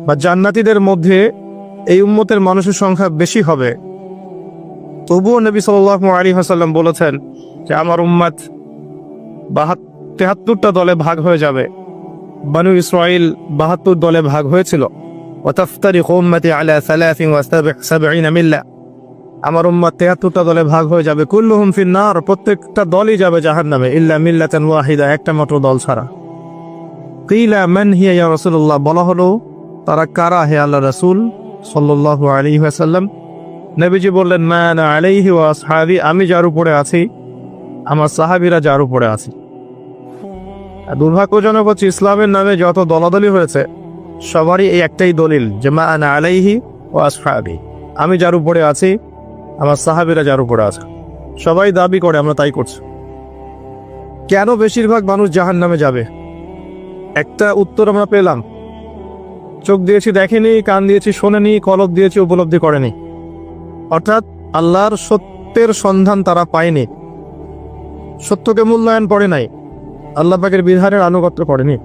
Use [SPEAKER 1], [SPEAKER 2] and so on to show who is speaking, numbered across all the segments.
[SPEAKER 1] বা জান্নাতীদের মধ্যে এই উম্মতের মানুষের সংখ্যা বেশি হবে, তবুও নবী সাল্লাল্লাহু আলাইহি ওয়াসাল্লাম বলেছেন যে আমার উম্মত 73টা দলে ভাগ হয়ে যাবে। বনু ইসরাইল 72 দলে ভাগ হয়েছিল। ওয়াতাফতারিকু উম্মতি আলা 73 মিল্লা, আমার উম্মত 73টা দলে ভাগ হয়ে যাবে। কুল্লুহুম ফিন্নার, প্রত্যেকটা দলই যাবে জাহান্নামে, ইল্লা মিল্লাতান ওয়াহিদা, একটা মাত্র দল ছাড়া। কিলা মান হিয়া ইয়া রাসূলুল্লাহ, বলা হলো তারা কারা হে আল্লাহ রাসূল সাল্লাল্লাহু আলাইহি ওয়াসাল্লাম? নবীজি বললেন মা আনা আলাইহি ওয়া আসহাবি, আমি যার উপরে আছি, আমার সাহাবীরা যার উপরে আছে। দুর্ভাগ্যজনক হচ্ছে ইসলামের নামে যত দলাদলি হয়েছে সবারই এই একটাই দলিল যে মা আনা আলাইহি ওয়া আসহাবি, আমি যার উপরে আছি, আমার সাহাবীরা যার উপরে আছে। সবাই দাবি করে আমরা তাই করছি। কেন বেশিরভাগ মানুষ জাহান্নামে যাবে? একটা উত্তর আমরা পেলাম, চোখ দিয়েছি দেখেনি, কান দিয়েছি শোনেনি, কলব দিয়েছি উপলব্ধি করেনি। অর্থাৎ আল্লাহর সত্যের সন্ধান তারা পায়নি, সত্যকে মূল্যায়ন করে নাই, আল্লাহ পাকের বিধানের আনুগত্য করেনি।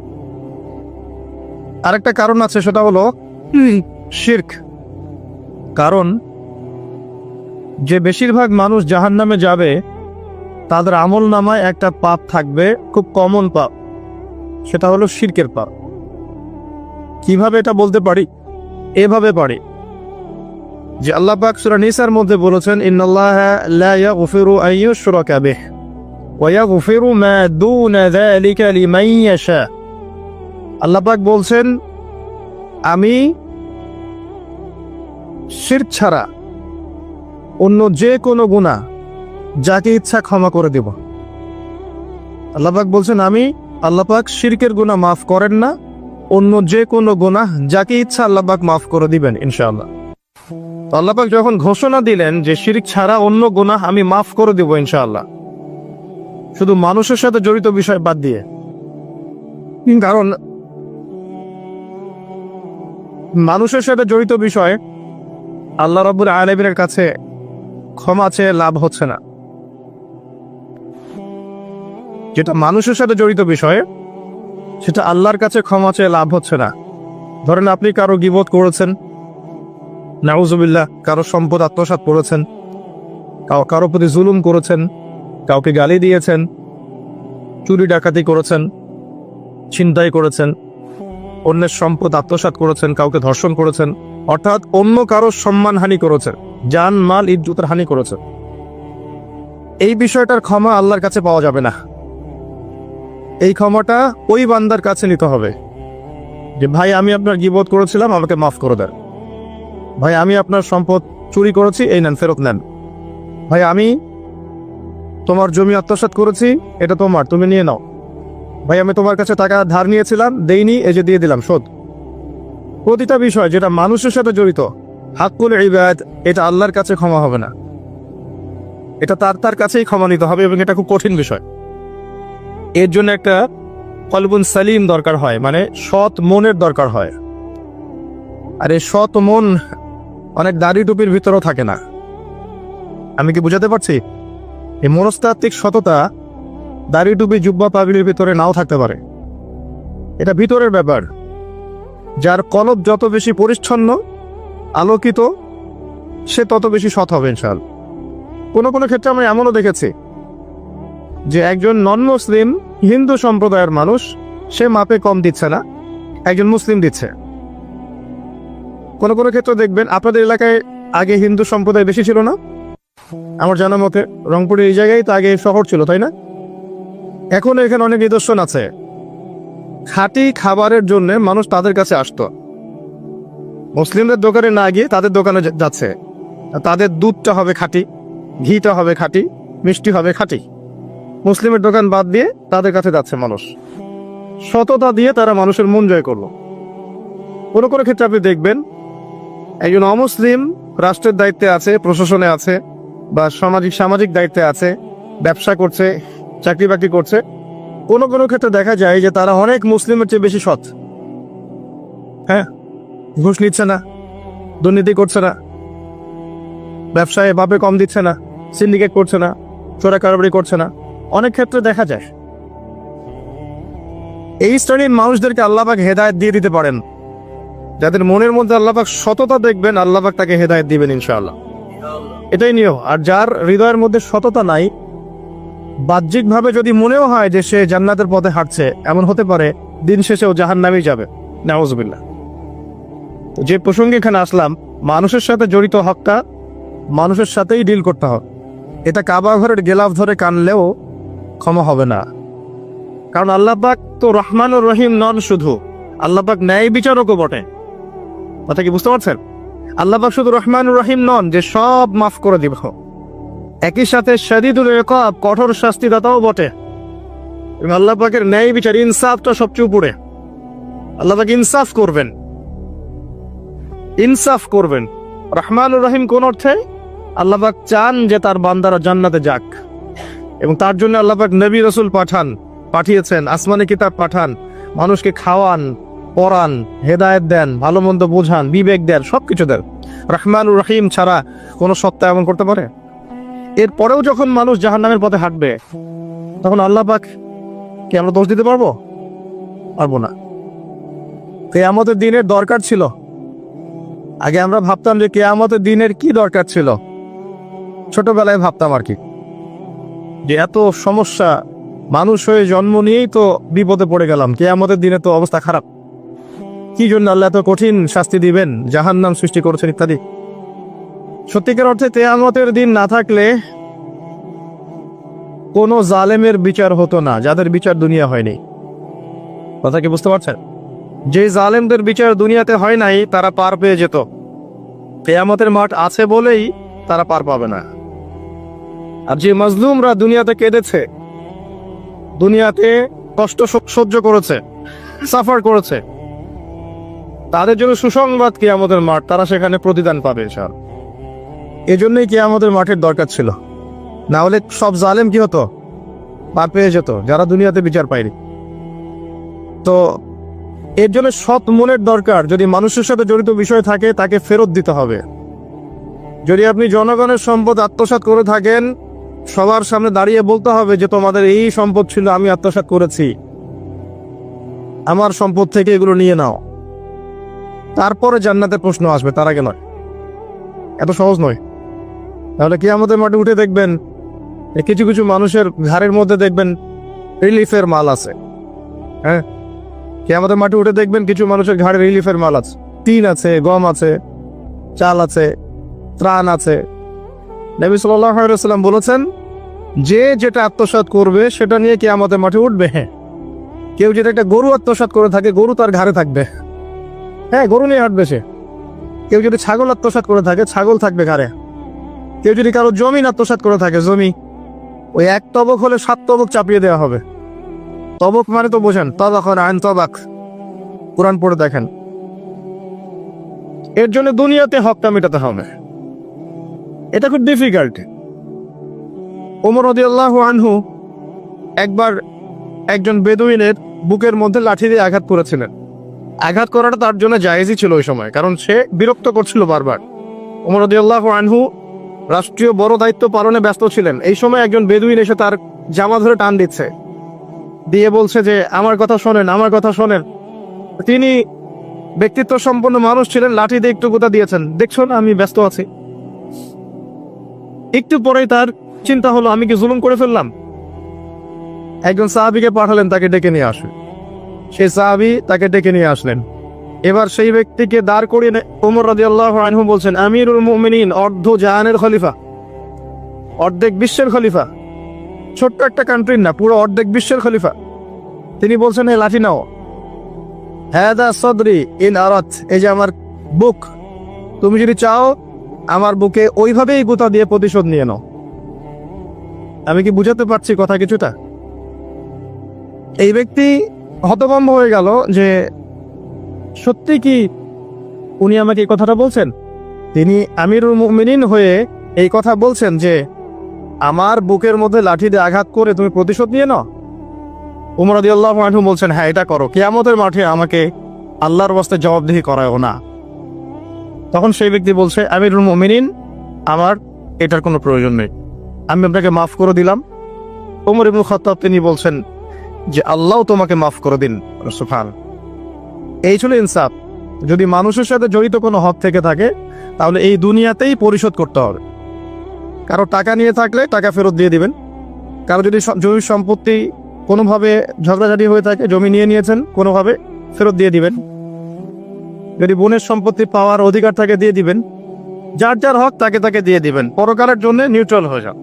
[SPEAKER 1] আরেকটা কারণ আছে, সেটা হলো শিরক। কারণ যে বেশিরভাগ মানুষ জাহান্নামে যাবে তাদের আমল নামায় একটা পাপ থাকবে, খুব কমন পাপ, সেটা হলো শিরকের পাপ। কিভাবে এটা বলতে পারি? এভাবে পারি যে আল্লাহ পাক সূরা নিসার মধ্যে বলেছেন ইন্নাল্লাহা লা ইয়াগফিরু আন ইউশরাকা বিহি ওয়া ইয়াগফিরু মা দুনা যালিকা লিমান ইয়াশা। আল্লাহ পাক বলছেন আমি শিরক ছাড়া অন্য যে কোনো গুনাহ যাকে ইচ্ছা ক্ষমা করে দেব। আল্লাহ পাক বলছেন আমি, আল্লাহ পাক শিরকের গুনাহ মাফ করেন না, অন্য যে কোনো গুনাহ যাকে ইচ্ছা আল্লাহ পাক মাফ করে দিবেন ইনশাআল্লাহ। আল্লাহ পাক যখন ঘোষণা দিলেন যে শিরক ছাড়া অন্য গুনাহ আমি মাফ করে দেব ইনশাআল্লাহ, শুধু মানুষের সাথে জড়িত বিষয় বাদ দিয়ে। কারণ মানুষের সাথে জড়িত বিষয় আল্লাহ রাব্বুল আলামিনের কাছে ক্ষমা চেয়ে লাভ হচ্ছে না। যেটা মানুষের সাথে জড়িত বিষয় সেটা আল্লাহর কাছে ক্ষমা চেয়ে লাভ হচ্ছে না। ধরেন আপনি কারো গীবত করেছেন, নাউজুবিল্লাহ, কারো সম্পদ আত্মসাৎ করেছেন, কারো প্রতি জুলুম করেছেন, কাউকে গালি দিয়েছেন, চুরি ডাকাতি করেছেন, ছিনতাই করেছেন, অন্যের সম্পদ আত্মসাৎ করেছেন, কাউকে ধর্ষণ করেছেন, অর্থাৎ অন্য কারো সম্মানহানি করেছেন, জান মাল ইজ্জতের হানি করেছেন। এই বিষয়টার ক্ষমা আল্লাহর কাছে পাওয়া যাবে না। এই ক্ষমাটা ওই বান্দার কাছে নিতে হবে যে ভাই আমি আপনার গীবত করেছিলাম, আমাকে মাফ করে দেন। ভাই আমি আপনার সম্পদ চুরি করেছি, এই নেন, ফেরত নেন। ভাই আমি তোমার জমি আত্মসাৎ করেছি, এটা তোমার, তুমি নিয়ে নাও। ভাই আমি তোমার কাছে টাকা ধার নিয়েছিলাম, দেইনি, এই যে দিয়ে দিলাম, শোধ। প্রতিটা বিষয় যেটা মানুষের সাথে জড়িত, হাক্কুল ইবাদ, এটা আল্লাহর কাছে ক্ষমা হবে না, এটা তার কাছেই ক্ষমা নিতে হবে, এবং এটা খুব কঠিন বিষয়। এর জন্য একটা কলবুন সালিম দরকার হয়, মানে সৎ মনের দরকার হয়। আর এই সৎ মন অনেক দাড়ি টুপির ভিতরেও থাকে না। আমি কি বুঝাতে পারছি? এই মনস্তাত্ত্বিক সততা দাড়ি টুপি জুব্বা পাগড়ির ভিতরে নাও থাকতে পারে, এটা ভিতরের ব্যাপার। যার কলব যত বেশি পরিচ্ছন্ন আলোকিত, সে তত বেশি সৎ হবে ইনশাআল্লাহ। কোনো কোনো ক্ষেত্রে আমরা এমনও দেখেছি যে একজন নন মুসলিম হিন্দু সম্প্রদায়ের মানুষ, সে মাপে কম দিচ্ছে না, একজন মুসলিম দিচ্ছে। কোনো কোনো ক্ষেত্রে দেখবেন আপনাদের এলাকায় আগে হিন্দু সম্প্রদায় বেশি ছিল না? আমার জানা মতে রংপুরের এই জায়গায় তো আগে শহর ছিল, তাই না? এখন এখানে অনেক নিদর্শন আছে, খাঁটি খাবারের জন্য মানুষ তাদের কাছে আসতো, মুসলিমদের দোকানে না গিয়ে তাদের দোকানে যাচ্ছে। তাদের দুধটা হবে খাঁটি, ঘিটা হবে খাঁটি, মিষ্টি হবে খাঁটি। মুসলিমের দোকান বাদ দিয়ে তাদের কাছে যাচ্ছে মানুষ, সততা দিয়ে তারা মানুষের মন জয় করলো। কোনো কোনো ক্ষেত্রে আপনি দেখবেন একজন অমুসলিম রাষ্ট্রের দায়িত্বে আছে, প্রশাসনে আছে, বা সামাজিক দায়িত্বে আছে, ব্যবসা করছে, চাকরি বাকরি করছে। কোনো কোনো ক্ষেত্রে দেখা যায় যে তারা অনেক মুসলিমের চেয়ে বেশি সৎ। হ্যাঁ, ঘুষ নিচ্ছে না, দুর্নীতি করছে না, ব্যবসায় ভাবে কম দিচ্ছে না, সিন্ডিকেট করছে না, চোরা কারবারি করছে না, অনেক ক্ষেত্রে দেখা যায়। এই শ্রেণীর মানুষদেরকে আল্লাহ পাক হেদায়েত দিয়ে দিতে পারেন। যাদের মনের মধ্যে আল্লাহ পাক সততা দেখবেন, আল্লাহ পাক তাকে হেদায়েত দিবেন ইনশাআল্লাহ। এটাই নিয়ম। আর যার হৃদয়ের মধ্যে সততা নাই, বাহ্যিকভাবে যদি মনেও হয় যে সে জান্নাতের পথে হাঁটছে, এমন হতে পারে দিন শেষেও জাহান্নামেই যাবে, নাউজুবিল্লাহ। যে প্রসঙ্গে এখানে আসলাম, মানুষের সাথে জড়িত হকটা মানুষের সাথেই ডিল করতে হবে। এটা কাবা ঘরের গেলাফ ধরে কানলেও ক্ষমা হবে না, কারণ আল্লাহ পাক তো রহমানুর রহিম নন, শুধু আল্লাহ পাক ন্যায় বিচারকও বটে। কথা কি বুঝতে পারছেন? আল্লাহ পাক শুধু রহমানুর রহিম নন যে সব মাফ করে দিব, একই সাথে শাদীদুল ইকাব, কঠোর শাস্তিদাতাও বটে। এবং আল্লাহ পাকের ন্যায় বিচার, ইনসাফটা সবচেয়ে উপরে। আল্লাহ পাক ইনসাফ করবেন, ইনসাফ করবেন। রহমানুর রহিম কোন অর্থে? আল্লাহ পাক চান যে তার বান্দারা জান্নাতে যাক, এবং তার জন্য আল্লাহ পাক নবী রাসূল পাঠিয়েছেন, আসমানি কিতাব পাঠান, মানুষকে খাওয়ান, পড়ান, হেদায়েত দেন, ভালো মন্দ বোঝান, বিবেক দেন, সবকিছু দেন। রহমানুর রহিম ছাড়া কোনো সত্তা এমন করতে পারে? এরপরেও যখন মানুষ জাহান্নামের পথে হাঁটবে, তখন আল্লাহ পাক কি আমরা দোষ দিতে পারবো? পারবো না। কিয়ামতের দিনের দরকার ছিল। আগে আমরা ভাবতাম যে কিয়ামতের দিনের কি দরকার ছিল, ছোটবেলায় ভাবতাম আর কি, যে এত সমস্যা, মানুষ হয়ে জন্ম নিয়েই তো বিপদে পড়ে গেলাম, কিয়ামতের দিনে তো অবস্থা খারাপ, কি জন্য আল্লাহ এত কঠিন শাস্তি দিবেন, জাহান্নাম সৃষ্টি করেছেন ইত্যাদি। সত্যিকার অর্থে কিয়ামতের দিন না থাকলে কোনো জালেমের বিচার হতো না, যাদের বিচার দুনিয়া হয়নি। কথা কি বুঝতে পারছেন? যে জালেমদের বিচার দুনিয়াতে হয় নাই, তারা পার পেয়ে যেত। কিয়ামতের মাঠ আছে বলেই তারা পার পাবে না। আর যে মাজলুমরা দুনিয়াতে কেঁদেছে, দুনিয়াতে কষ্ট সহ্য করেছে, সাফার করেছে, তাদের জন্য সুসংবাদ কিয়ামতের মাঠ, তারা সেখানে প্রতিদান পাবে ইনশাআল্লাহ। এজন্যই কিয়ামতের মাঠের দরকার ছিল, না হলে সব জালেম কি হতো? পার পেয়ে যেত, যারা দুনিয়াতে বিচার পায়নি। তো এর জন্য সৎ মনের দরকার। যদি মানুষের সাথে জড়িত বিষয় থাকে, তাকে ফেরত দিতে হবে। যদি আপনি জনগণের সম্পদ আত্মসাৎ করে থাকেন, সবার সামনে দাঁড়িয়ে বলতে হবে যে তোমাদের এই সম্পদ ছিল, আমি আত্মসাৎ করেছি, আমার সম্পদ থেকে এগুলো নিয়ে নাও। তারপরে জান্নাতের প্রশ্ন আসবে, তার আগে নয়। এত সহজ নয়। তাহলে কিয়ামতের মাঠে উঠে দেখবেন কিছু কিছু মানুষের ঘাড়ের মধ্যে দেখবেন রিলিফের মাল আছে। হ্যাঁ, কিয়ামতের মাঠে উঠে দেখবেন কিছু মানুষের ঘাড়ে রিলিফের মাল আছে, টিন আছে, গম আছে, চাল আছে, ত্রাণ আছে। নবী সাল্লাল্লাহু আলাইহি ওয়াসাল্লাম বলেছেন, যে যেটা আত্মসাৎ করবে সেটা নিয়ে কিয়ামতের মাঠে উঠবে। হ্যাঁ, কেউ যদি একটা গরু আত্মসাৎ করে থাকে, গরু তার ঘাড়ে থাকবে। হ্যাঁ, গরু নিয়ে হাঁটবে সে। কেউ যদি ছাগল আত্মসাৎ করে থাকে, ছাগল থাকবে ঘাড়ে। কেউ যদি কারো জমিন আত্মসাৎ করে থাকে, জমি, ওই এক তবক হলে 7 তবক চাপিয়ে দেওয়া হবে। তবক মানে তো বোঝেন, তবাখন আইন তবাক, কোরআন পড়ে দেখেন। এর জন্য দুনিয়াতে হকটা মেটাতে হবে, এটা খুব ডিফিকাল্ট। ওমর রাদিয়াল্লাহু আনহু একবার একজন বেদুইনের বুকের মধ্যে লাঠি দিয়ে আঘাত করেছিলেন। আঘাত করাটা তার জন্য জায়েজই ছিল ওই সময়, কারণ সে বিরক্ত করছিল বারবার। ওমর রাদিয়াল্লাহু আনহু রাষ্ট্রীয় বড় দায়িত্ব পালনে ব্যস্ত ছিলেন। এই সময় একজন বেদুইন এসে তার জামা ধরে টান দিচ্ছে, দিয়ে বলছে যে আমার কথা শোনেন, আমার কথা শোনেন। তিনি ব্যক্তিত্ব সম্পন্ন মানুষ ছিলেন, লাঠি দিয়ে একটু গুতা দিয়েছেন, দেখছো না আমি ব্যস্ত আছি। একটু পরেই তার চিন্তা হলো, আমি কি জুলুম করে ফেললাম? একজন সাহাবীকে পাঠালেন তাকে ডেকে নিয়ে আসবে। সেই সাহাবী তাকে ডেকে নিয়ে আসলেন। এবার সেই ব্যক্তিকে দাঁড় করিয়ে ওমর রাদিয়াল্লাহু আনহু বলছেন, আমিরুল মুমিনিন, অর্ধ জাহানের খলিফা, অর্ধেক বিশ্বের খলিফা, ছোট্ট একটা কান্ট্রির না, পুরো অর্ধেক বিশ্বের খলিফা। তিনি বলছেন, হে লাঠি নাও। হাদা সদরি ইন আরাত, এই যে আমার বুক, তুমি যদি চাও আমার বুকে ওইভাবেই গুতা দিয়ে প্রতিশোধ নিয়ে নাও। আমি কি বুঝাতে পারছি কথা কিছুটা? এই ব্যক্তি হতভম্ব হয়ে গেল যে সত্যি কি উনি আমাকে এই কথাটা বলছেন? তিনি আমিরুল মুমিনিন হয়ে এই কথা বলছেন যে আমার বুকের মধ্যে লাঠি দিয়ে আঘাত করে তুমি প্রতিশোধ নিয়ে নাও। ওমর রাদিয়াল্লাহু আনহু বলছেন, হ্যাঁ এটা করো, কিয়ামতের মাঠে আমাকে আল্লাহর ওয়াস্তে জবাবদিহি করায়ও না। তখন সেই ব্যক্তি বলছে, আমিরুল মুমিনিন, আমার এটার কোনো প্রয়োজন নেই, আমি আপনাকে মাফ করে দিলাম। ওমর ইবনে খাত্তাব তিনি বলছেন যে আল্লাহ তোমাকে মাফ করে দিন। সুবহান। এই ছিল ইনসাফ। যদি মানুষের সাথে জড়িত কোনো হক থেকে থাকে তাহলে এই দুনিয়াতেই পরিশোধ করতে হবে। কারো টাকা নিয়ে থাকলে টাকা ফেরত দিয়ে দিবেন। কারো যদি জমি সম্পত্তি কোনোভাবে ঝগড়াঝাটি হয়ে থাকে, জমি নিয়ে নিয়েছেন কোনোভাবে, ফেরত দিয়ে দিবেন। যদি বোনের সম্পত্তি পাওয়ার অধিকার থাকে দিয়ে দিবেন। যার যার হক তাকে তাকে দিয়ে দিবেন। পরকালের জন্য নিউট্রাল হয়ে যান।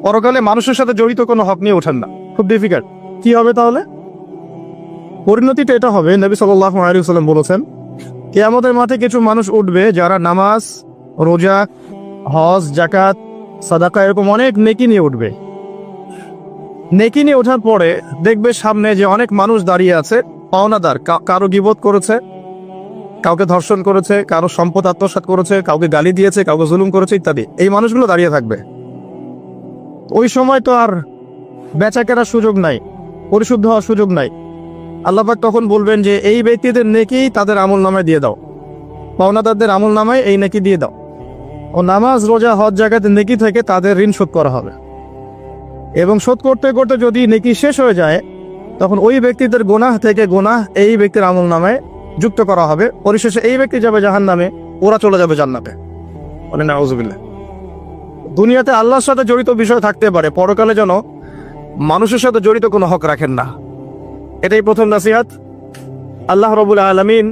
[SPEAKER 1] পরকালে মানুষের সাথে জড়িত কোনো হক নিয়ে ওঠেন না, খুব ডিফিকাল্ট। কি হবে তাহলে? পরিণতিটা এটা হবে, নবী সাল্লাল্লাহু আলাইহি ওয়াসাল্লাম বলেছেন, কিয়ামতের মাঠে কিছু মানুষ উঠবে যারা নামাজ, রোজা, হজ, যাকাত, সাদাকা এরকম অনেক নেকি নিয়ে উঠবে। নেকি নিয়ে ওঠার পরে দেখবে সামনে যে অনেক মানুষ দাঁড়িয়ে আছে পাওনাদার, কারো গীবত করেছে, কাউকে ধর্ষণ করেছে, কারো সম্পদ আত্মসাৎ করেছে, কাউকে গালি দিয়েছে, কাউকে জুলুম করেছে ইত্যাদি। এই মানুষগুলো দাঁড়িয়ে থাকবে। ওই সময় তো আর বেচা কেনার সুযোগ নাই, পরিশুদ্ধ হওয়ার সুযোগ নাই। আল্লাহ পাক তখন বলবেন যে এই ব্যক্তিদের নেকি তাদের আমল নামায় দিয়ে দাও, পাওনাদারদের আমল নামায় এই নেকি দিয়ে দাও। ও নামাজ, রোজা, হজ, যাকাতের নেকি থেকে তাদের ঋণ শোধ করা হবে। এবং শোধ করতে করতে যদি নেকি শেষ হয়ে যায় তখন ওই ব্যক্তিদের গুনাহ থেকে গুনাহ এই ব্যক্তির আমল নামায় যুক্ত করা হবে। পরিশেষে এই ব্যক্তি যাবে জাহান্নামে, ওরা চলে যাবে জান্নাতে। মানে নাউজুবিল্লাহ। দুনিয়াতে আল্লাহর সাথে জড়িত বিষয় থাকতে পারে, পরকালে যেন মানুষের সাথে জড়িত কোনো হক রাখেন না। এটাই প্রথম নাসিহাত। আল্লাহ রাব্বুল আলামিন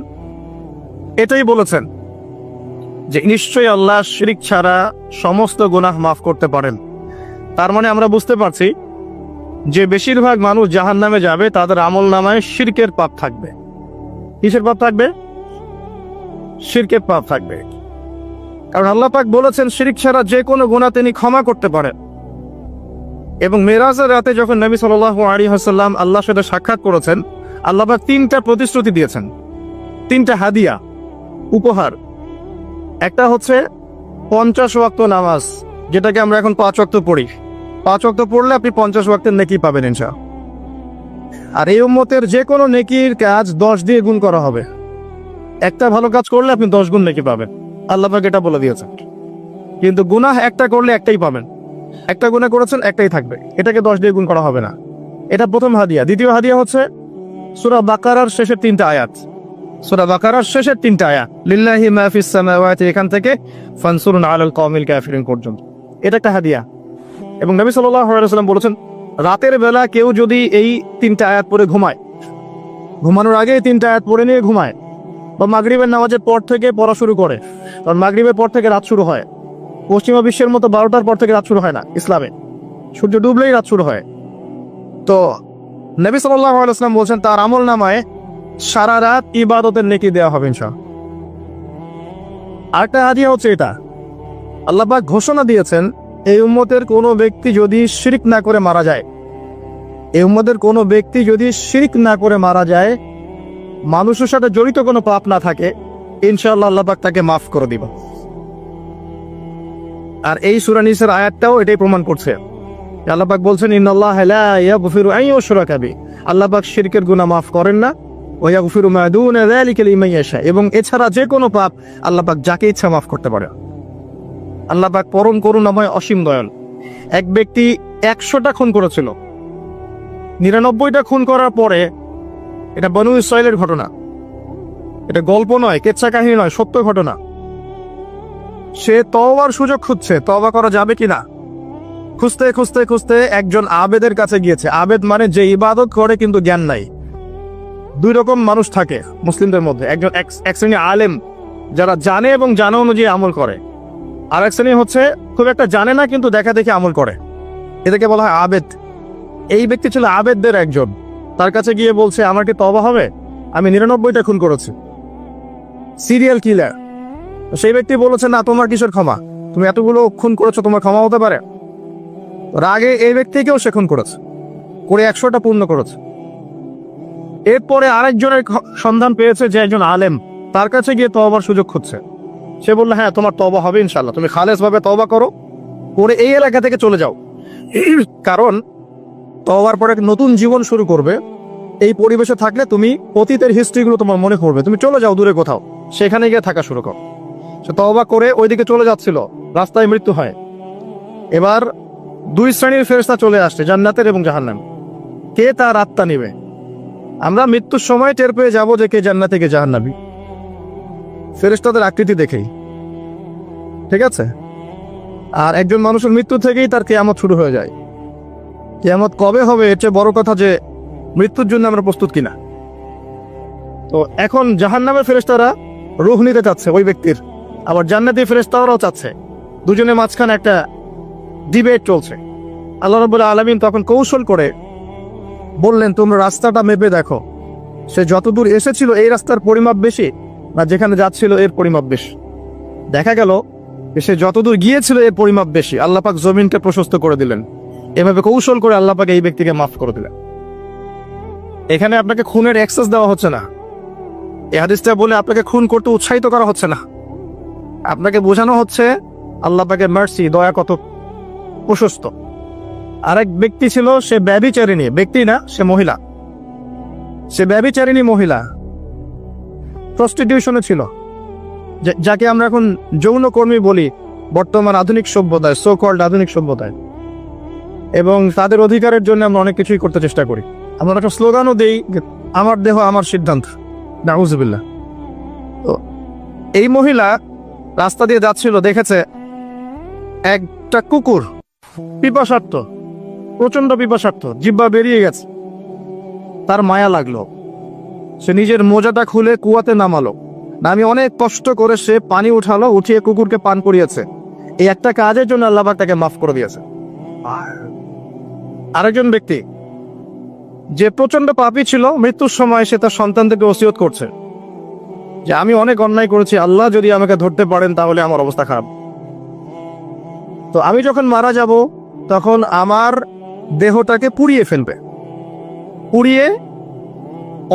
[SPEAKER 1] এটাই বলেছেন যে নিশ্চয়ই আল্লাহ শিরক ছাড়া সমস্ত গুনাহ মাফ করতে পারেন। তার মানে আমরা বুঝতে পারছি যে বেশিরভাগ মানুষ জাহান্নামে যাবে, তাদের আমল নামায় শিরকের পাপ থাকবে। কিসের পাপ থাকবে? শিরকের পাপ থাকবে। কারণ আল্লাহ পাক বলেছেন শিরক ছাড়া যে কোনো গুনাহ তিনি ক্ষমা করতে পারেন। এবং মেরাজের রাতে যখন নবী সাল্লাল্লাহু আলাইহি ওয়াসাল্লাম আল্লাহর সাথে সাক্ষাৎ করেছেন, আল্লাহ পাক 3টা প্রতিশ্রুতি দিয়েছেন, 3টা হাদিয়া, উপহার। একটা হচ্ছে 50 ওয়াক্ত নামাজ, যেটাকে আমরা এখন 5 ওয়াক্ত পড়ি। 5 ওয়াক্ত পড়লে আপনি 50 ওয়াক্তের নেকি পাবেন ইনশাআল্লাহ। আর এই উম্মতের যে কোনো নেকির কাজ 10 দিয়ে গুণ করা হবে। একটা ভালো কাজ করলে আপনি 10 গুণ নেকি পাবেন, আল্লাহ পাক এটা বলে দিয়েছেন। কিন্তু গুনাহ একটা করলে একটাই পাবেন। একটা গুনাহ করেছেন, একটাই থাকবে, এটাকে 10 দিয়ে গুণ করা হবে না। এটা প্রথম হাদিয়া। দ্বিতীয় হাদিয়া হচ্ছে সূরা বাকারার শেষের 3টা আয়াত। সূরা বাকারার শেষের 3টা আয়াত, লিল্লাহি মা ফিস সামাওয়াতি, এখান থেকে ফানসুরুন আলাল কওমিল কাফিরিন পর্যন্ত। এটা একটা হাদিয়া। এবং নবী সাল্লাল্লাহু আলাইহি ওয়াসাল্লাম বলেছেন, রাতের বেলা কেউ যদি এই 3টা আয়াত পড়ে ঘুমায়, ঘুমানোর আগে এই 3টা আয়াত পড়ে নিয়ে ঘুমায়, বা মাগরিবের নামাজের পর থেকে পড়া শুরু করে, কারণ মাগরিবের পর থেকে রাত শুরু হয়। পশ্চিমা বিশ্বের মতো 12টার পর থেকে রাত শুরু হয় না ইসলামে, সূর্য ডুবলেই রাত শুরু হয়। তো নবী সাল্লাল্লাহু আলাইহি ওয়াসাল্লাম বলছেন তার আমল নামায় সারা রাত ইবাদতের নেকি দেওয়া হবে ইনশাআল্লাহ। আরেকটা হাদিয়া হচ্ছে এটা, আল্লাহ পাক ঘোষণা দিয়েছেন এই উম্মতের কোনো ব্যক্তি যদি শিরক না করে মারা যায়, এই উম্মতের কোনো ব্যক্তি যদি শিরক না করে মারা যায়, মানুষের সাথে জড়িত কোনো পাপ না থাকে, ইনশাআল্লাহ আল্লাহ পাক তাকে মাফ করে দিবেন। আর এই সূরা নিসার আয়াতটাও এটাই প্রমাণ করছে। আল্লাহ পাক বলছেন ইন্নাল্লাহা লা ইয়াগফিরু আন ইউশরাকা বিহি, আল্লাহ পাক শিরকের গুনাহ মাফ করেন না, ওয়া ইয়াগফিরু মা দুনা যালিকা লিমান ইয়াশা, এবং এছাড়া যে কোনো পাপ আল্লাহ পাক যাকে ইচ্ছা মাফ করতে পারে। আল্লাহ পাক পরম করুণাময়, অসীম দয়াল। এক ব্যক্তি 100টা খুন করেছিল, 99টা খুন করার পরে, এটা বনু ইসরাইলের ঘটনা, এটা গল্প নয়, কেচ্ছা কাহিনী নয়, সত্য ঘটনা। সে তওবার সুযোগ খুঁজছে, তওবা করা যাবে কিনা। খুঁজতে খুঁজতে খুঁজতে একজন আবেদের কাছে গিয়েছে। আবেদ মানে যে ইবাদত করে কিন্তু জ্ঞান নাই। 2 রকম মানুষ থাকে মুসলিমদের মধ্যে, একজন এক শ্রেণী আলেম যারা জানে এবং জানা অনুযায়ী আমল করে, আর এক শ্রেণী হচ্ছে খুব একটা জানে না কিন্তু দেখা দেখে আমল করে, এটাকে বলা হয় আবেদ। এই ব্যক্তি ছিল আবেদদের একজন। তার কাছে গিয়ে বলছে আমার কি তওবা হবে, আমি 99টা খুন করেছি, সিরিয়াল কিলার। সেই ব্যক্তি বলেছে না, তোমার কিসের ক্ষমা, তুমি এতগুলো খুন করেছো, তোমার ক্ষমা হতে পারে। রাগে এই ব্যক্তিকেও সে খুন করেছে, করে 100টা পূর্ণ করেছে। এরপরে আরেকজনের সন্ধান পেয়েছে যে একজন আলেম, তার কাছে গিয়ে তওবার সুযোগ খুঁজছে। সে বললো হ্যাঁ তোমার তওবা হবে ইনশাআল্লাহ, তুমি খালেস ভাবে তওবা করো, করে এই এলাকা থেকে চলে যাও, কারণ তওবার পরে নতুন জীবন শুরু করবে। এই পরিবেশে থাকলে তুমি অতীতের হিস্ট্রিগুলো তোমার মনে করবে, তুমি চলে যাও দূরে কোথাও, সেখানে গিয়ে থাকা শুরু করো। সে তওবা করে ওইদিকে চলে যাচ্ছিল, রাস্তায় মৃত্যু হয়। এবার 2 শ্রেণীর ফেরেশতা চলে আসছে, জান্নাতের এবং জাহান্নাম। কে তার আত্মা নিবে? আমরা মৃত্যুর সময় টের পেয়ে যাবো যে কে জান্নাতে কে জাহান্নামী। ফেরেশতাদের আকৃতি দেখেই, ঠিক আছে? আর একজন মানুষের মৃত্যু থেকেই তার কিয়ামত শুরু হয়ে যায়। কিয়ামত কবে হবে এর চেয়ে বড় কথা যে মৃত্যুর জন্য আমরা প্রস্তুত কিনা। তো এখন জাহান্নামের ফেরেশতারা রূহ নিতে চাচ্ছে ওই ব্যক্তির, আবার জান্নাতি ফেরেশতারাও চাচ্ছে। দুজনের মাঝখানে একটা ডিবেট চলছে। আল্লাহ রাব্বুল আলামিন তখন কৌশল করে বললেন, তোমরা রাস্তাটা মেপে দেখো, সে যতদূর এসেছিল এই রাস্তার পরিমাপ বেশি না যেখানে যাচ্ছিল এর পরিমাপ বেশি। দেখা গেল সে যতদূর গিয়েছিল এর পরিমাপ বেশি। আল্লাহ পাক জমিনকে প্রশস্ত করে দিলেন। এভাবে কৌশল করে আল্লাহ পাক এই ব্যক্তিকে মাফ করে দিলেন। এখানে আপনাকে খুনের অ্যাক্সেস দেওয়া হচ্ছে না। এই হাদিসটা বলে আপনাকে খুন করতে উৎসাহিত করা হচ্ছে না। আপনাকে বোঝানো হচ্ছে আল্লাহ পাকের মার্সি, দয়া কত প্রশস্ত। আরেক ব্যক্তি ছিল, সে ব্যভিচারিণী, ব্যক্তি না, সে মহিলা। সে ব্যভিচারিণী মহিলা, প্রস্টিটিউশনে ছিল, যাকে আমরা এখন যৌনকর্মী বলি বর্তমান আধুনিক সভ্যতায়, সো কল্ড আধুনিক সভ্যতায়। এবং তাদের অধিকারের জন্য আমরা অনেক কিছুই করতে চেষ্টা করি। আমরা একটা স্লোগানও দিই, আমার দেহ আমার সিদ্ধান্ত, নাউজুবিল্লাহ। তো এই মহিলা রাস্তা দিয়ে যাচ্ছিল, দেখেছে একটা কুকুর পিপাসার্থ, প্রচন্ড পিপাসার্থ, জিহ্বা বেরিয়ে গেছে। তার মায়া লাগলো, সে নিজের মোজাটা খুলে কুয়াতে নামালো, নামিয়ে অনেক কষ্ট করে সে পানি উঠালো, উঠিয়ে কুকুরকে পান করিয়েছে। এই একটা কাজের জন্য আল্লাহ পাক তাকে মাফ করে দিয়েছে। আরেকজন ব্যক্তি যে প্রচন্ড পাপী ছিল, মৃত্যুর সময় সে তার সন্তানদেরকে ওসিয়ত করছে যে আমি অনেক অন্যায় করেছি, আল্লাহ যদি আমাকে ধরতে পারেন তাহলে আমার অবস্থা খারাপ। তো আমি যখন মারা যাব তখন আমার দেহটাকে পুড়িয়ে ফেলবে, পুড়িয়ে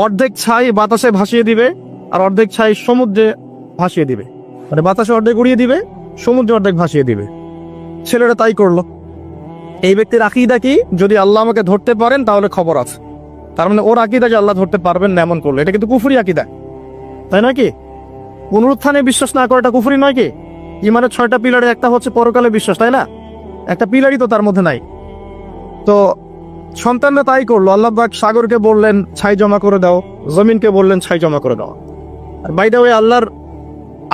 [SPEAKER 1] অর্ধেক ছাই বাতাসে ভাসিয়ে দিবে আর অর্ধেক ছাই সমুদ্রে ভাসিয়ে দিবে। মানে বাতাসে অর্ধেক উড়িয়ে দিবে, সমুদ্রে অর্ধেক ভাসিয়ে দিবে। ছেলেরা তাই করলো। এই ব্যক্তির আকীদা কি, যদি আল্লাহ আমাকে ধরতে পারেন তাহলে খবর আছে। তার মানে ওর আকীদা যে আল্লাহ ধরতে পারবেন না এমন করলো, এটা কিন্তু কুফরি আকীদা, তাই নয় কি? পুনরুত্থানে বিশ্বাস না করাটা কুফরি নয় কি? ইমানের 6টা পিলারে একটা হচ্ছে পরকালে বিশ্বাস, তাই না? একটা পিলারই তো তার মধ্যে নাই। তো সন্তানরা তাই করলো। আল্লাহ পাক সাগরকে বললেন ছাই জমা করে দাও, জমিনকে বললেন ছাই জমা করে দাও। আর বাই দ্য ওয়ে, আল্লাহর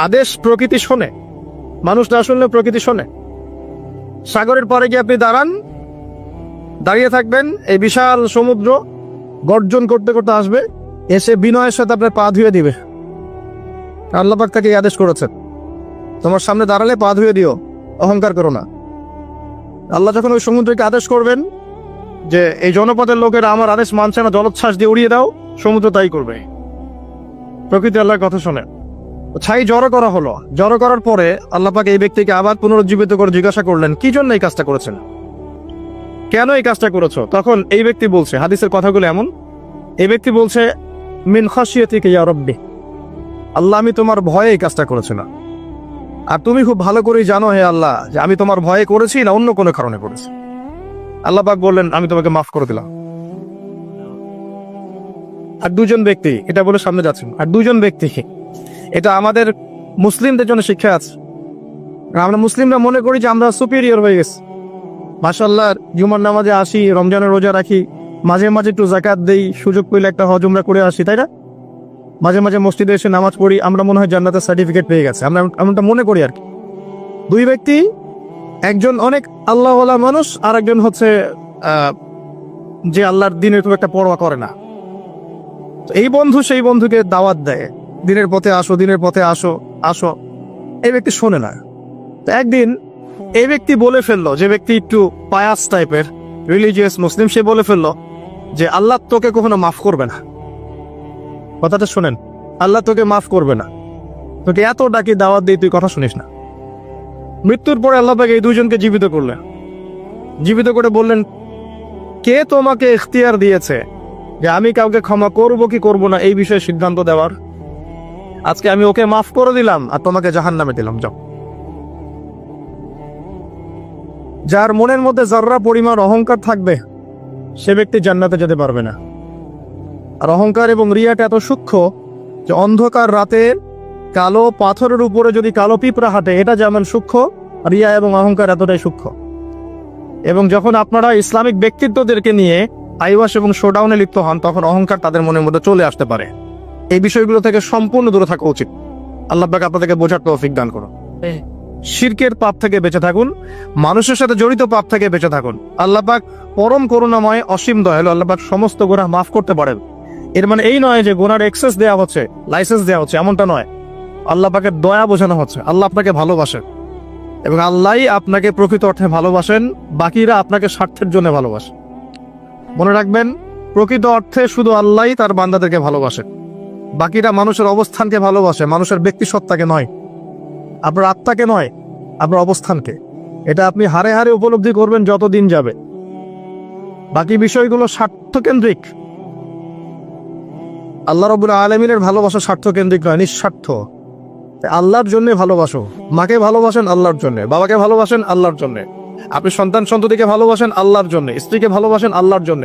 [SPEAKER 1] আদেশ প্রকৃতি শোনে, মানুষ না শুনলে প্রকৃতি শোনে। সাগরের পরে গিয়ে আপনি দাঁড়ান, দাঁড়িয়ে থাকবেন, এই বিশাল সমুদ্র গর্জন করতে করতে আসবে, এসে বিনয়ের সাথে আপনার পা ধুয়ে দিবে। আল্লাহ পাক তাকে আদেশ করেছেন, তোমার সামনে দাঁড়ালে পা ধুয়ে দিও, অহংকার করো না। আল্লাহ যখন ওই সমুদ্রকে আদেশ করবেন যে এই জনপদের লোকেরা আমার আদেশ মানছে না, জলোচ্ছ্বাস দিয়ে উড়িয়ে দাও, সমুদ্র তাই করবে। প্রকৃতি আল্লাহর কথা শোনে। ছাই জড়ো করা হলো। জড়ো করার পরে আল্লাহ পাক এই ব্যক্তিকে আবার পুনরুজ্জীবিত করে জিজ্ঞাসা করলেন, কি জন্য এই কাজটা করেছেন, কেন এই কাজটা করেছো? তখন এই ব্যক্তি বলছে, হাদিসের কথাগুলো এমন, এই ব্যক্তি বলছে, মিন খাশিয়াতিকা ইয়া রাব্বি, আল্লাহ আমি তোমার ভয়ে এই কাজটা করেছি না। আর তুমি খুব ভালো করেই জানো হে আল্লাহ যে আমি তোমার ভয়ে করেছি না অন্য কোনো কারণে করেছি। আল্লাহ পাক বললেন, আমি তোমাকে মাফ করে দিলাম। আর দুজন ব্যক্তি, এটা বলে সামনে যাচ্ছেন, আর দুজন ব্যক্তি, এটা আমাদের মুসলিমদের জন্য শিক্ষা আছে। আমরা মুসলিমরা মনে করি যে আমরা সুপিরিয়র হয়ে গেছি। মাশাআল্লাহ, জুমার নামাজে আসি, রমজানের রোজা রাখি, মাঝে মাঝে একটু জাকাত দেই, সুযোগ পেলে একটা হজ উমরা করে আসি, তাই না? মাঝে মাঝে মসজিদে এসে নামাজ পড়ি, আমরা মনে হয় জান্নাতের সার্টিফিকেট পেয়ে গেছে, আমরা এমনটা মনে করি আর কি। দুই ব্যক্তি, একজন অনেক আল্লাহওয়ালা মানুষ, আর একজন হচ্ছে যে আল্লাহর দিনের খুব একটা পরোয়া করে না। এই বন্ধু সেই বন্ধুকে দাওয়াত দেয়, দিনের পথে আসো, দিনের পথে আসো, আসো। এই ব্যক্তি শোনে না। তো একদিন এই ব্যক্তি বলে ফেললো, যে ব্যক্তি একটু পায়াস টাইপের রিলিজিয়াস মুসলিম, সে বলে ফেললো যে আল্লাহ তোকে কখনো মাফ করবে না। কথাটা শোনেন, আল্লাহ তোকে মাফ করবে না, তোকে এত ডাকি দাওয়াত দিই, তুই কথা শুনিস না। মৃত্যুর পরে আল্লাহ পাক এই দুইজনকে জীবিত করলেন। জীবিত করে বললেন, কে তোমাকে ইখতিয়ার দিয়েছে যে আমি কাউকে ক্ষমা করব কি করব না এই বিষয়ে সিদ্ধান্ত দেওয়ার? আজকে আমি ওকে মাফ করে দিলাম আর তোমাকে জাহান্নামে দিলাম, যাও। যার মনের মধ্যে যাররা পরিমাণ অহংকার থাকবে সে ব্যক্তি জান্নাতে যেতে পারবে না। আর অহংকার এবং রিয়াটা এত সূক্ষ্ম যে অন্ধকার রাতে কালো পাথরের উপরে যদি কালো পিঁপড়া হাঁটে, এটা যেমন সূক্ষ্ম, রিয়া এবং অহংকার এতটাই সূক্ষ্ম। এবং যখন আপনারা ইসলামিক ব্যক্তিত্বদেরকে নিয়ে আইওয়াস এবং শোডাউনে লিপ্ত হন, তখন অহংকার তাদের মনের মধ্যে চলে আসতে পারে। এই বিষয়গুলো থেকে সম্পূর্ণ দূরে থাকা উচিত। আল্লাহ পাক আপনাদেরকে বোঝার তৌফিক দান করুন। শিরকের পাপ থেকে বেঁচে থাকুন, মানুষের সাথে জড়িত পাপ থেকে বেঁচে থাকুন। আল্লাহ পাক পরম করুণাময়, অসীম দয়ালু। আল্লাহ পাক সমস্ত গুনাহ মাফ করতে পারেন। এর মানে এই নয় যে গুনার এক্সেস দেওয়া হচ্ছে, লাইসেন্স দেওয়া হচ্ছে, এমনটা নয়। আল্লাহ পাকের দয়া বোঝানো হচ্ছে। আল্লাহ আপনাকে ভালোবাসেন এবং আল্লাহই আপনাকে প্রকৃত অর্থে ভালোবাসেন, বাকিরা আপনাকে স্বার্থের জন্য ভালোবাসেন। মনে রাখবেন, প্রকৃত অর্থে শুধু আল্লাহই তার বান্দাদেরকে ভালোবাসেন, বাকিরা মানুষের অবস্থানকে ভালোবাসে, মানুষের ব্যক্তি সত্তাকে নয়, আপনার আত্মাকে নয়, আপনার অবস্থানকে। এটা আপনি হারে হারে উপলব্ধি করবেন যত দিন যাবে। বাকি বিষয়গুলো স্বার্থকেন্দ্রিক। আল্লাহ রাব্বুল আলামিনের ভালোবাসা স্বার্থকেন্দ্রিক নয়, নিঃস্বার্থ। আল্লাহর জন্য ভালোবাসো। মাকে ভালোবাসেন আল্লাহর জন্য, বাবাকে ভালোবাসেন আল্লাহর জন্য, আপনি সন্তান সন্ততিকে ভালোবাসেন আল্লাহর জন্য, স্ত্রীকে ভালোবাসেন আল্লাহর জন্য।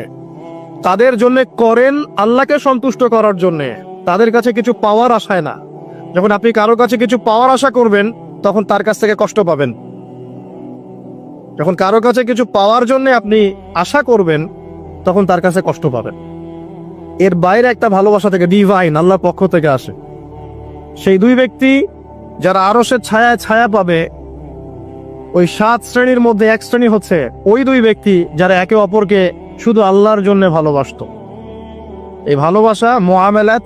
[SPEAKER 1] তাদের জন্য করেন আল্লাহকে সন্তুষ্ট করার জন্য, তাদের কাছে কিছু পাওয়ার আশায় না। যখন আপনি কারো কাছে কিছু পাওয়ার আশা করবেন, তখন তার কাছ থেকে কষ্ট পাবেন। যখন কারো কাছে কিছু পাওয়ার জন্য আপনি আশা করবেন, তখন তার কাছে কষ্ট পাবেন। এর বাইরে একটা ভালোবাসা থেকে, ডিভাইন, আল্লাহর পক্ষ থেকে আসে। সেই দুই ব্যক্তি যারা আরশের ছায়া ছায়া পাবে, ওই 7 শ্রেণীর মধ্যে এক শ্রেণী হচ্ছে ওই দুই ব্যক্তি যারা একে অপরকে শুধু আল্লাহর জন্য ভালোবাসত। এই ভালোবাসা, মুআমালাত,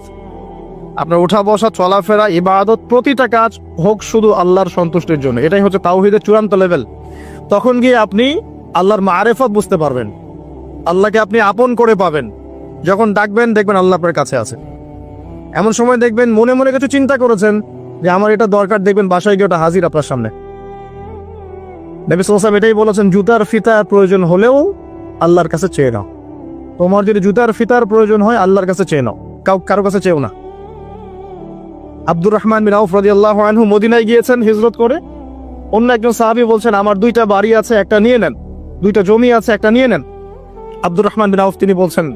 [SPEAKER 1] আপনার উঠা বসা, চলাফেরা, ইবাদত, প্রতিটা কাজ হোক শুধু আল্লাহর সন্তুষ্টির জন্য। এটাই হচ্ছে তাওহীদের চূড়ান্ত লেভেল। তখন গিয়ে আপনি আল্লাহর মারিফত বুঝতে পারবেন, আল্লাহকে আপনি আপন করে পাবেন। যখন ডাকবেন, দেখবেন আল্লাহ আপনার কাছে আছে। এমন সময় দেখবেন মনে মনে কিছু চিন্তা করেছেন যে আমার এটা দরকার, দেখবেন বাসায় গিয়ে ওটা হাজির আপনার সামনে। নবী সাল্লাল্লাহু আলাইহি ওয়াসাল্লাম এটাই বলেছেন, জুতার ফিতার প্রয়োজন হলেও আল্লাহর কাছে চেয়ে নাও। তোমার যদি জুতার ফিতার প্রয়োজন হয়, আল্লাহর কাছে চেয়ে নাও, কারো কাছে চেয়েও না। আব্দুর রহমান বিন আউফ রাদিয়াল্লাহু আনহু মদিনায় গিয়েছেন হিজরত করে। অন্য একজন সাহাবী বলছেন, আমার 2টা বাড়ি আছে, একটা নিয়ে নেন, 2টা জমি আছে, একটা নিয়ে নেন। আব্দুর রহমান বিন আউফ তিনি বলছেন,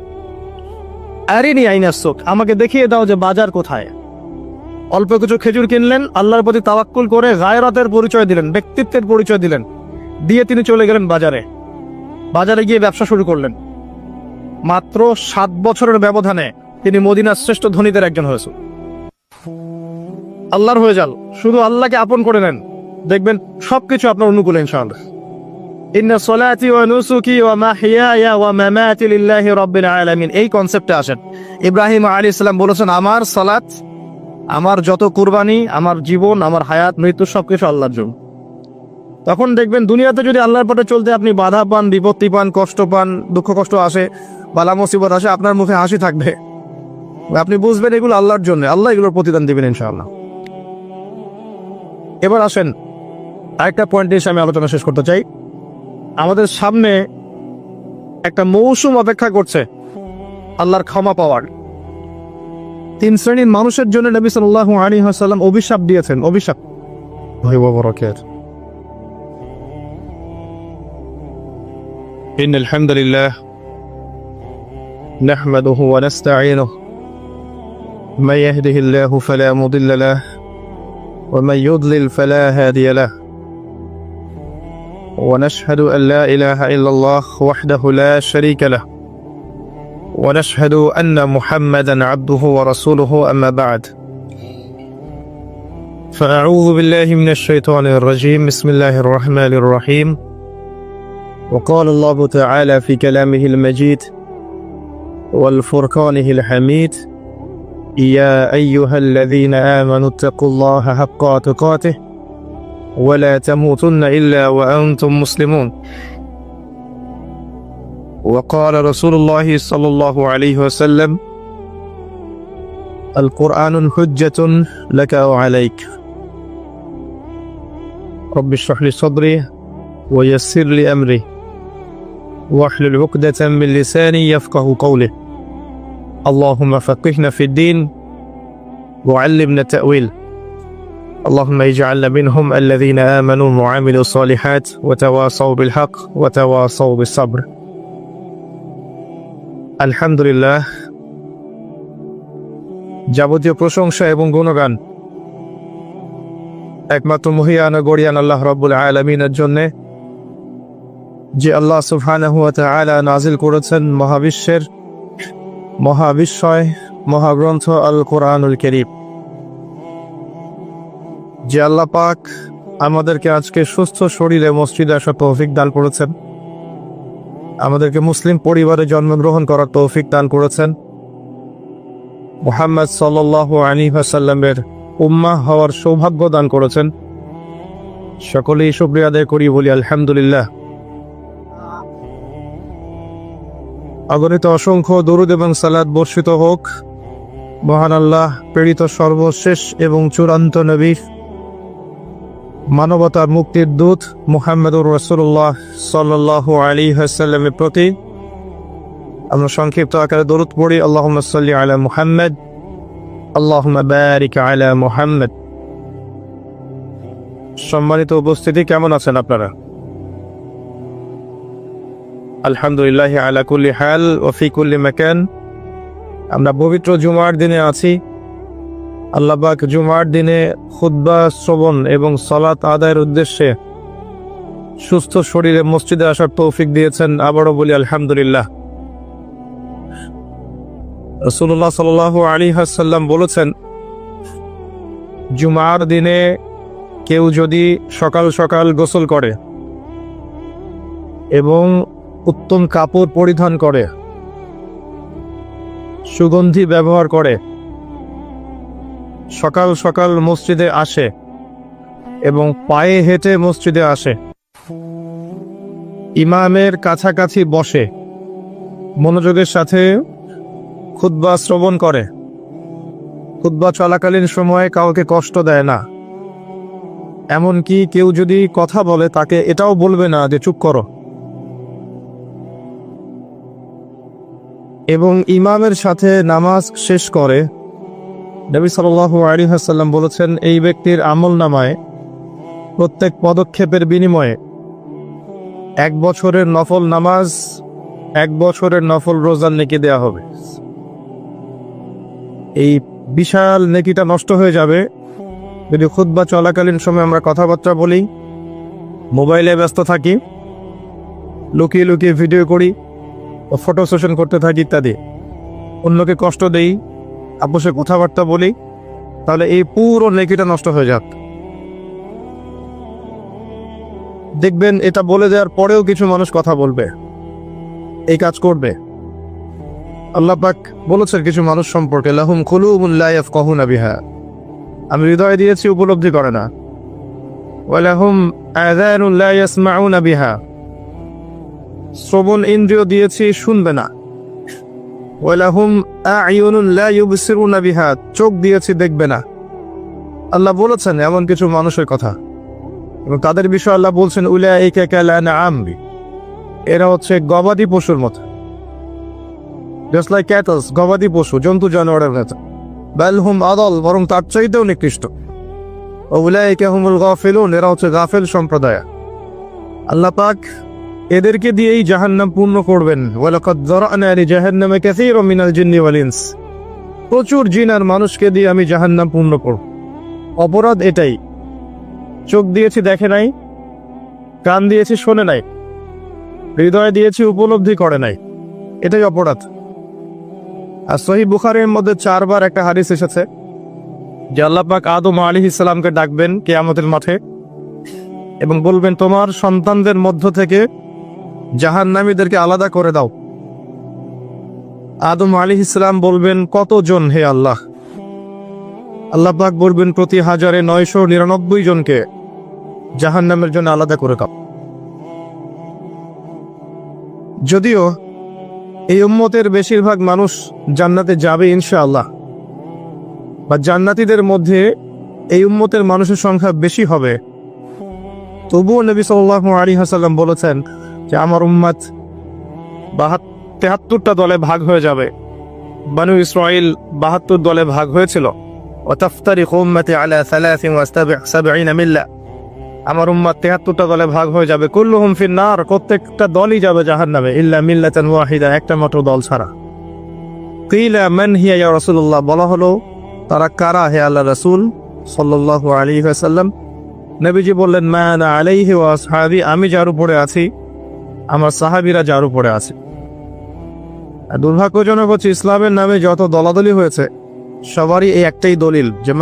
[SPEAKER 1] আরিনি আইনাস সুক, আমাকে দেখিয়ে দাও যে বাজার কোথায়। অল্প কিছু খেজুর কিনলেন, আল্লাহর প্রতি তাওয়াক্কুল করে গায়রাতের পরিচয় দিলেন, ব্যক্তিত্বের পরিচয় দিলেন, দিয়ে তিনি চলে গেলেন বাজারে। বাজারে গিয়ে ব্যবসা শুরু করলেন। মাত্র 7 বছরের ব্যবধানে তিনি মদিনার শ্রেষ্ঠ ধনীদের একজন হয়েছেন। আল্লাহর হয়ে যান, শুধু আল্লাহকে আপন করে নেন, দেখবেন সবকিছু আপনার অনুকূলে ইনশাআল্লাহ। ইন্না সলাতি ওয়া নুসুকি ওয়া মাহইয়ায়া ওয়া মামাতি লিল্লাহি রাব্বিল আলামিন, এই কনসেপ্টে আসেন। ইব্রাহিম আলাইহিস সালাম বলেছেন, আমার সালাত, আমার যত কুরবানি, আমার জীবন, আমার হায়াত, মৃত্যু সবকিছু আল্লাহর জন্য। তখন দেখবেন দুনিয়াতে যদি আল্লাহর পথে চলতে আপনি বাধা পান, বিপত্তি পান, কষ্ট পান, দুঃখ কষ্ট আসে, বালা মুসিবত আসে, আপনার মুখে হাসি থাকবে। আপনি বুঝবেন এগুলো আল্লাহর জন্য, আল্লাহ এগুলোর প্রতিদান দিবেন ইনশাআল্লাহ। এবার আসেন আরেকটা পয়েন্ট এসে আমি আলোচনা শেষ করতে চাই। আমাদের সামনে একটা মৌসুম অপেক্ষা করছে আল্লাহর ক্ষমা পাওয়ার। 3 শ্রেণীর মানুষের জন্য নবী সাল্লাল্লাহু আলাইহি ওয়াসাল্লাম অভিশাপ দিয়েছেন। অভিশাপ ভয়াবহ রকমের। ইন্নাল হামদুলিল্লাহ নাহমাদুহু ওয়া নাস্তাঈনুহু মান ইয়াহদিহিল্লাহু ফালা মুদিল্লা লাহু ওয়া মান ইউদ্লিল ফালা হাদিয়া লাহু ونشهد أن لا إله إلا الله وحده لا شريك له ونشهد أن محمدا عبده ورسوله أما بعد فأعوذ بالله من الشيطان الرجيم بسم الله الرحمن الرحيم وقال الله تعالى في كلامه المجيد والفرقانه الحميد يا أيها الذين آمنوا اتقوا الله حق تقاته ولا تموتن إلا وأنتم مسلمون وقال رسول الله صلى الله عليه وسلم القرآن حجة لك أو عليك رب اشرح لي صدري ويسر لي أمري واحلل عقدة من لساني يفقه قولي اللهم فقهنا في الدين وعلمنا التأويل اللهم اجعلنا منهم الذين آمنوا وعملوا الصالحات وتواصوا بالحق وتواصوا بالصبر আলহামদুলিল্লাহ, যাবতীয় প্রশংসা এবং গুণগান একমাত্র মহিয়ান ও গরিয়ান আল্লাহ রাব্বুল আলামিনের জন্য, যে আল্লাহ সুবহানাহু ওয়া তাআলা নাজিল করেছেন মহাবিশ্বের মহাবিশ্বয় মহাগ্রন্থ আল কোরআনুল কারীম। যে আল্লাহ পাক আমাদেরকে আজকে সুস্থ শরীরে মসজিদে আসার তৌফিক দান করেছেন, আমাদেরকে মুসলিম পরিবারে জন্মগ্রহণ করার তৌফিক দান করেছেন, মুহাম্মদ সাল্লাল্লাহু আলাইহি ওয়াসাল্লামের উম্মাহ হওয়ার সৌভাগ্য দান করেছেন। সকলেই শুকরিয়া আদায় করি, বলি আলহামদুলিল্লাহ। অগণিত অসংখ্য দরুদ এবং সালাত বর্ষিত হোক মহান আল্লাহ প্রেরিত সর্বশেষ এবং চূড়ান্ত নবী, মানবতার মুক্তির দূত মুহাম্মদুর রাসূলুল্লাহ সাল্লাল্লাহু আলাইহি ওয়াসাল্লামের প্রতি। আমরা সংক্ষিপ্ত আকারে দরুদ পড়ি, আল্লাহুম্মা সাল্লি আলা মুহাম্মদ, আল্লাহুম্মা বারিক আলা মুহাম্মদ। সম্মানিত উপস্থিতি, কেমন আছেন আপনারা? আলহামদুলিল্লাহ আলা কুল্লি হাল ওয়া ফি কুল্লি মাকান। আমরা পবিত্র জুমার দিনে আছি। আল্লাহ পাক জুমার দিনে খুতবা শ্রবণ এবং সালাত আদায়ের উদ্দেশ্যে সুস্থ শরীরে মসজিদে আসার তৌফিক দিয়েছেন। আবারও বলি আলহামদুলিল্লাহ। রাসূলুল্লাহ সাল্লাল্লাহু আলাইহি ওয়াসাল্লাম বলেছেন, জুমার দিনে কেউ যদি সকাল সকাল গোসল করে এবং উত্তম কাপড় পরিধান করে, সুগন্ধি ব্যবহার করে, সকাল সকাল মসজিদে আসে এবং পায়ে হেঁটে মসজিদে আসে, ইমামের কাছাকাছি বসে, মনোযোগের সাথে খুতবা শ্রবণ করে, খুতবা চলাকালীন সময়ে কাউকে কষ্ট দেয় না, এমনকি কেউ যদি কথা বলে তাকে এটাও বলবে না যে চুপ করো, এবং ইমামের সাথে নামাজ শেষ করে, নবী সাল্লাল্লাহু আলাইহি ওয়াসাল্লাম বলেছেন, এই ব্যক্তির আমলনামায় প্রত্যেক পদক্ষেপের বিনিময়ে 1 বছরের নফল নামাজ, 1 বছরের নফল রোজার নেকি দেয়া হবে। এই বিশাল নেকিটা নষ্ট হয়ে যাবে যদি খুতবা চলাকালীন সময় আমরা কথাবার্তা বলি, মোবাইলে ব্যস্ত থাকি, লুকিয়ে লুকিয়ে ভিডিও করি ও ফটো সেশন করতে থাকি ইত্যাদি, অন্যকে কষ্ট দেই, আপোষে কথাবার্তা বলি, তাহলে এই পুরো নেকিটা নষ্ট হয়ে যাক। দেখবেন এটা বলে দেওয়ার পরেও কিছু মানুষ কথা বলবে, এই কাজ করবে। আল্লাহ পাক বলেছেন কিছু মানুষ সম্পর্কে, লাহুম কুলুবুন লা ইয়াফকাহুনা বিহা, আমি হৃদয় দিয়েছি উপলব্ধি করে না, ওয়া লাহুম আযানুন লা ইয়াসমাউনা বিহা, শ্রবণ ইন্দ্রিয় দিয়েছি শুনবে না, ওয়া লাহুম আ'য়ুনুন লা ইউবসিরুনা বিহা, চোখ দিয়েছি দেখবে না। আল্লাহ বলেছেন এমন কিছু মানুষের কথা, এবং তাদের বিষয়ে আল্লাহ বলছেন, উলাইকা কাল আনআম, এরা হচ্ছে গবাদি পশুর মতো, জাস্ট লাইক ক্যাটলস, গবাদি পশু, জন্তু জানোয়ারের মতো। বাল হুম আদাল, বরং তার চাইতেও নিকৃষ্ট। উলাইকা হুমুল গাফিলুন, এরা হচ্ছে গাফেল সম্প্রদায়। আল্লাহ পাক এদেরকে দিয়েই জাহান্নাম পূর্ণ করবেন। ওয়ালাকাদ যারানা লিজাহান্নামা কাসীরাম মিনাল জিন্নি ওয়াল ইনস, প্রচুর জিন আর মানুষকে দিয়ে আমি জাহান্নাম পূর্ণ করব। অপরাধ এটাই, চোখ দিয়েছি দেখে নাই, কান দিয়েছি শোনে নাই, হৃদয় দিয়েছি উপলব্ধি করে নাই, এটাই অপরাধ। আর সহিহ বুখারীর মধ্যে 4 বার একটা হাদিস এসেছে যে আল্লাহ পাক আদম আলাইহিস সালামকে ডাকবেন কিয়ামতের মাঠে এবং বলবেন, তোমার সন্তানদের মধ্য থেকে জাহান্নামীদেরকে আলাদা করে দাও। আদম আলাইহিস সালাম বলবেন, কতজন হে আল্লাহ? আল্লাহ পাক বলবেন, প্রতি 1999 জনকে জাহান্নামের জন্য আলাদা করে দাও। যদিও এই উম্মতের বেশিরভাগ মানুষ জান্নাতে যাবে ইনশাআল্লাহ, বা জান্নাতীদের মধ্যে এই উম্মতের মানুষের সংখ্যা বেশি হবে, তবুও নবী সাল্লাল্লাহু আলাইহি ওয়াসাল্লাম বলেছেন যে আমার উম্মত 73টা দলে ভাগ হয়ে যাবে। বানু ইসরাঈল 72 দলে ভাগ হয়েছিল। ওয়াতাফতারিকু উম্মতি আলা 73 মিল্লা, আমার উম্মত 73টা দলে ভাগ হয়ে যাবে। কুল্লুহুম ফিন নার, প্রত্যেকটা দলই যাবে জাহান্নামে, ইল্লা মিল্লাতান ওয়াহিদা, একটা মাত্র দল ছাড়া। কিলা মান হিয়া ইয়া রাসূলুল্লাহ, বলা হলো তারা কারা হে আল্লাহ রাসূল সাল্লাল্লাহু আলাইহি ওয়াসাল্লাম? নবীজি বললেন, মা আনা আলাইহি ওয়া আসহাবি, আমি যার উপরে আছি, আমার সাহাবীরা যার উপরে আছে। দুর্ভাগ্যজনক হচ্ছে ইসলামের নামে যত দলাদলি হয়েছে সবারই এই একটাই দলিল যে